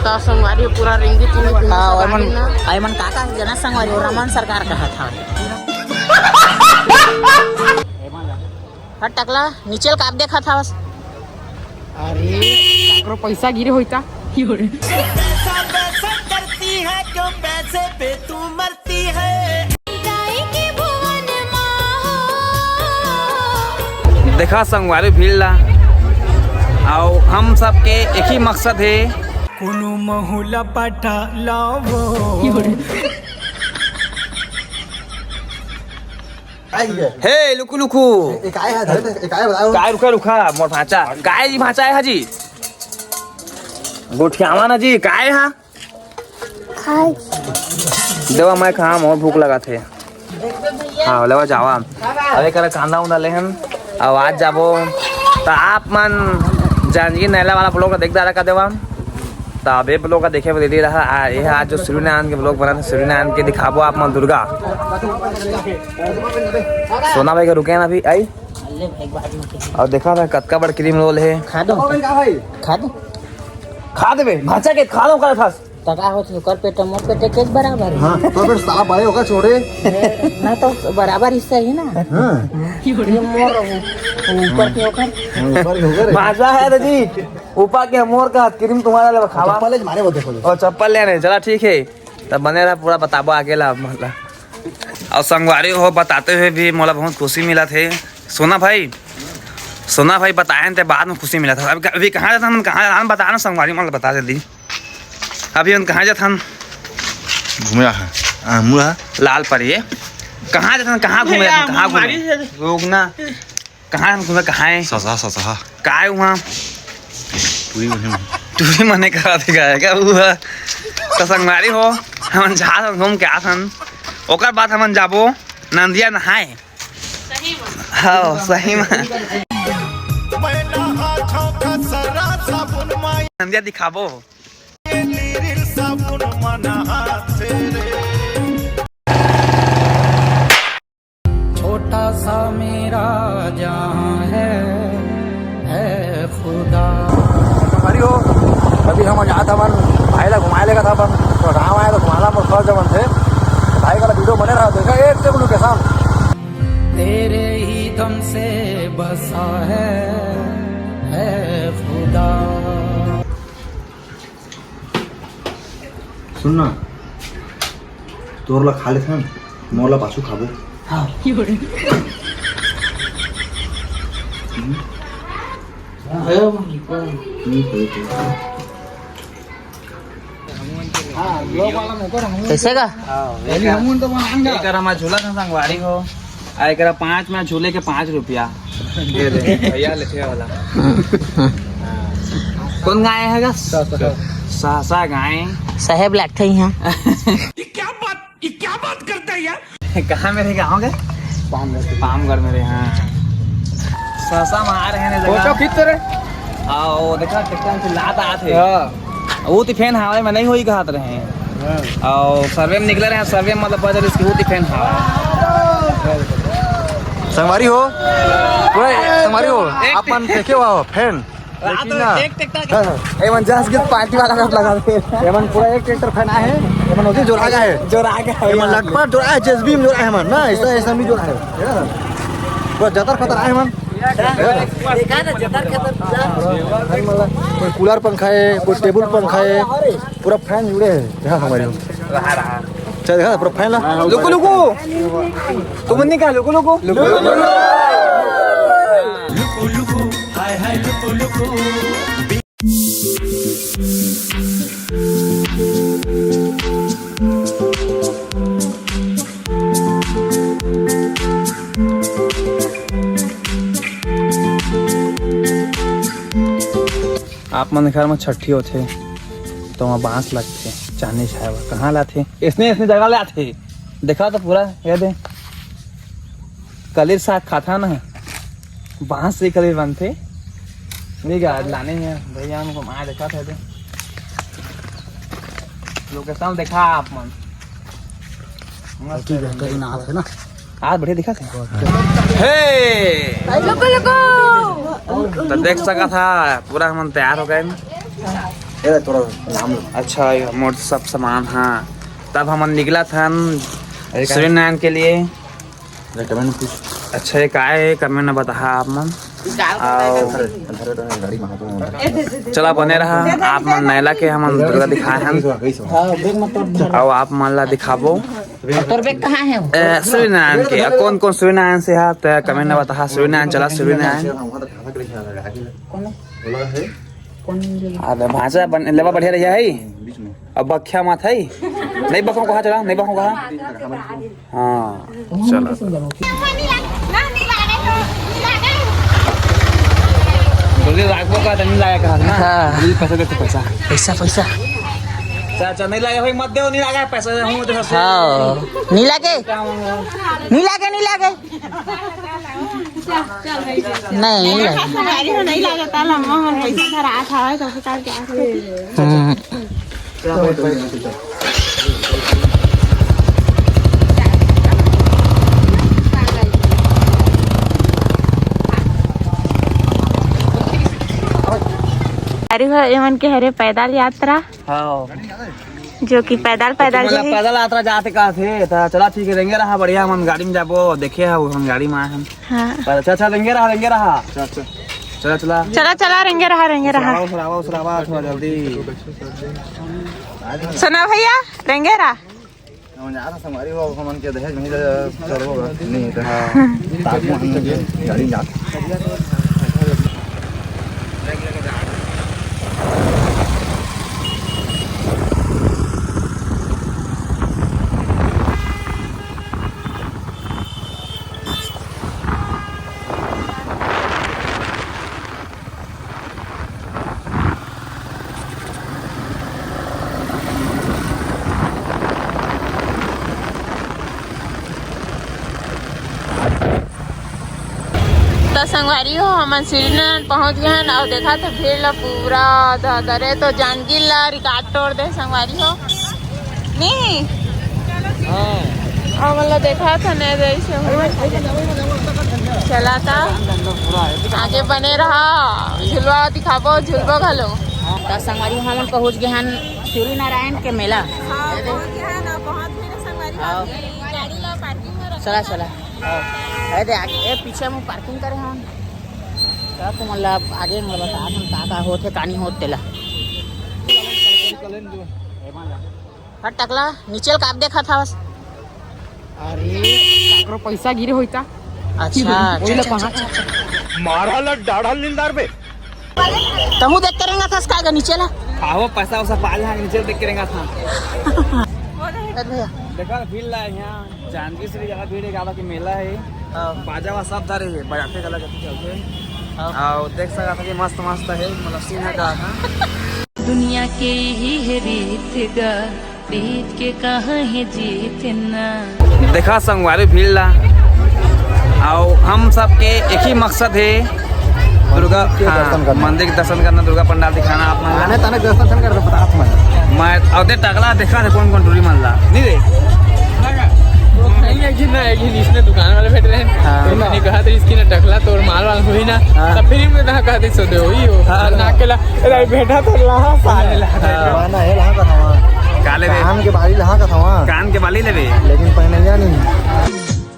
तो संगवारी पूरा रिंगी तुम्हें मन काका जना संगवारी रमन सरकार का था हट टकला नीचे काप देखा था बस। अरे पैसा गिरे होता करती है क्यों पैसे पे तू मरती है। देखा संगवारी भीड़ ला और हम सबके एक ही मकसद है कुनु महुला पटा लावो। हे लुकु लुकु काय रुका रुका मोर भाचा काय जी भाचा है हाजी गोठियावा ना जी काय हा देवा मैं खा मोर भूख लगा थे हाँ लेवा जावा अरे कर कांदा उंदा लेहन आवाज जाबो तो आप मन जानगी नैला वाला ब्लॉग देख दारा का देवा तो अबे ब्लॉग का देखे दे रहा ये आज जो सूर्यनारायण के ब्लॉग बना था सूर्यनारायण के दिखाबो आप मन दुर्गा सोना भाई का रुके ना अभी आई और देखा था कतका बड़ क्रीम रोल है खा दो खा देबे भाचा के खा दो कर फस तका हो कर पेट मोर पेट केज बराबर हां तो फिर साफ भाई होगा छोड़े ना तो बराबर हिस्सा ही ना ये मोर ऊपर के होकर भाषा है तो जी ऊपर के मोर का क्रीम तुम्हारा ले खावा चप्पल मारे वो देखो और चप्पल लेने चला ठीक है तब बने रहा पूरा बताबो अकेला मतलब और संगवारी हो बताते हुए भी मोला बहुत खुशी मिला थे सोना भाई बताए थे बाद में खुशी मिला था अभी कहाँ जाता हम कहाँ बताना संगवारी मतलब बता जल्दी अभी हम कहाँ जाता हम घूमे है मुड़ा लाल पर ये कहाँ जाता कहाँ घूमे कहाँ घूमे रोकना कहाँ हम घूमे कहाँ है ससा का है वहाँ टूरी मने करा देगा क्या हुआ तो संगवारी हो हम जा घूम के आसन ओकर बाद हम जाबो नंदिया नहाए हाँ सही में नंदिया दिखाबो छोटा सा मेरा जहां है खुदा। हमारी हो अभी हम जा था मन भाई ला घुमाए लेगा था अपन तो गाँव आया तो घुमाना पर फर्ज जमन थे भाई का वीडियो बने रहा देखा एक टेबल के सामने तेरे ही दम से बसा है खुदा। सुनना तोर ला खा ले था मोर ला पाछू खाबो हां कैसे का झूला था संगवारी हो आई करा 5 में झूले के 5 रुपया दे दे भैया लेते वाला कौन गाय है सासा गाय साहेब लगते हैं ये क्या बात करता है यार। कहाँ मेरे गाँव के पामगढ़ मेरे हाँ सासा मार है फोटो खींच रहे आओ देखा टेक्टर से लात आते वो तो फैन हवा में नहीं होई कहत रहे और सर्वे में निकले रहे सर्वे मतलब बदल इसकी वो फैन हवा संगवारी हो संगवारी हो आप मन देखे हो फैन लेकिन ना एमन जहाज के पार्टी वाला का लगा दे एमन पूरा एक ट्रैक्टर फैन आए है एमन होती जोड़ा है एमन लगभग जोड़ा है जेसबी में जोड़ा है मन ना ऐसा भी जोड़ा है पूरा जतर खतर आए मन देखा ना जतर खतर कोई कूलर पंखा है कोई टेबल पंखा है पूरा फैन जुड़े है देखा हमारे चल देखा पूरा फैन ला लुकु तुम नहीं कहा लुकु हाय हाय लुकु आप मन घर में छठी होते तो वहाँ बांस लगते चांदी छाया कहाँ लाते इसने जगह लाते देखा तो पूरा याद है कलीर साग खाता ना बांस से कलीर बनते नहीं क्या लाने हैं भैया उनको माँ देखा था लोकेशन देखा आप मन है ना आज बढ़िया दिखा थे तो देख सका था पूरा हम तैयार हो गए ये थोड़ा नाम अच्छा मोर सब सामान हाँ। तब हम निकला था सूर्यनारायण के लिए। रेकमेंड कुछ अच्छा ये का है कमेंट न बता आप मन गाड़ी में हाथ चला बने रहा आप मन नैला के हम दुर्गा दिखाए हैं और आप मन ला दिखाबो तोर बैग कहाँ है? सूर्यनारायण के कौन कौन सूर्यनारायण से है तो कमेंट न बता। सूर्यनारायण चला सूर्यनारायण अरे भाषा लेवा बढ़िया रही है अब बख्या मत है नहीं बखो कहा चला नहीं बखो कहा हाँ चलो बोलिए राखबो का नहीं लाया कहा ना हाँ पैसा देते पैसा पैसा पैसा चाचा नहीं लाया भाई मत दो नहीं लगा पैसा हूं तो हाँ नहीं लगे नहीं लगे नहीं लगे नहीं लगे नहीं लगे ताला मोहन पैसा धरा था तो फिर क्या एमन के हरे पैदल यात्रा हाँ जो कि पैदल पैदल जाही। पैदल यात्रा जाते का थे तो चला ठीक है रेंगे रहा बढ़िया हम गाड़ी में जाबो देखे है हम गाड़ी में आए हैं हाँ अच्छा रेंगे रहा चला चला चला चला रेंगे रहा उसरावा थोड़ा जल्दी सुना भैया रेंगे रहा हम जा संगवारी हो हमन के दहेज नहीं चलो नहीं तो ताकि गाड़ी जा तो संगवारी हो हम श्रीनगर पहुंच गए हैं और देखा तो भीड़ ला पूरा धरे तो जानगी ला रिकॉर्ड तोड़ दे संगवारी हो नहीं और मतलब देखा था नहीं जैसे चला था आगे बने रहा झुलवा दिखाबो झुलबो घलो। तो संगवारी हम पहुँच गए हैं सूर्यनारायण के मेला। चला चला अरे आगे पीछे में पार्किंग करे हम तो मतलब आगे मतलब बता हम का होते कहानी होत तेला हट टकला नीचे काप देखा था बस। अरे काकरो पैसा गिरे होता अच्छा मारा ला डाढ़ा लिंदार पे तमु देख करेंगा था इसका नीचे ला आओ पैसा वैसा पाल है नीचे देख करेंगा था भैया देखा भीड़ ला यहाँ जानकी श्री जगह भीड़ है की मेला है बाजा वा सब धरे है बजाते गला चलते और देख सका था कि मस्त मस्त है मतलब सीन है का दुनिया के ही है रीत गा रीत के कहाँ है जीतना। देखा संगवारी भीड़ ला और हम सबके एक ही मकसद है दुर्गा मंदिर के दर्शन करना दुर्गा पंडाल दिखाना अपना आने ताने दर्शन कर बता मैं और टकला देखा था कौन टूरी मन ला नहीं रे इसने दुकान वाले बैठ रहे हैं तो मैंने कहा था इसकी ना टकला तो माल वाल हुई ना तब फिर इनमें कहा कहते सो दे हुई हो ना अकेला बैठा तो लहा साले ना है लहा का था काले कान के बाली लहा का था कान के बाली लेवे लेकिन पहने या नहीं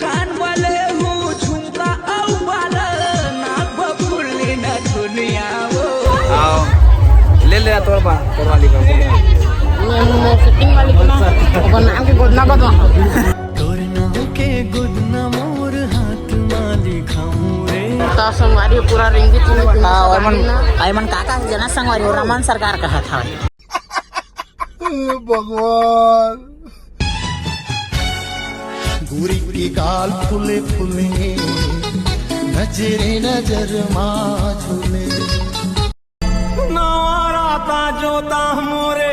कान वाले हो झुमका औ वाला नाक बबुली ना दुनिया वो आओ ले तोर वाली का शूटिंग वाली को नाम के गोदना बदवा तोर नाम के गुदना मोर हाथ माली खाऊं रे तो संगवारी पूरा रिंगी मन काका जना संगवारी रमन सरकार कहा था भगवान गोरी की गाल फुले फुले नजरे नजर झूले नवराता जोता मोरे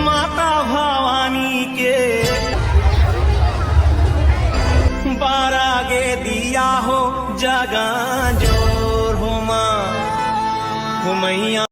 माता भवानी के बारा गे दिया हो जगा जोर हो माँ हो मैया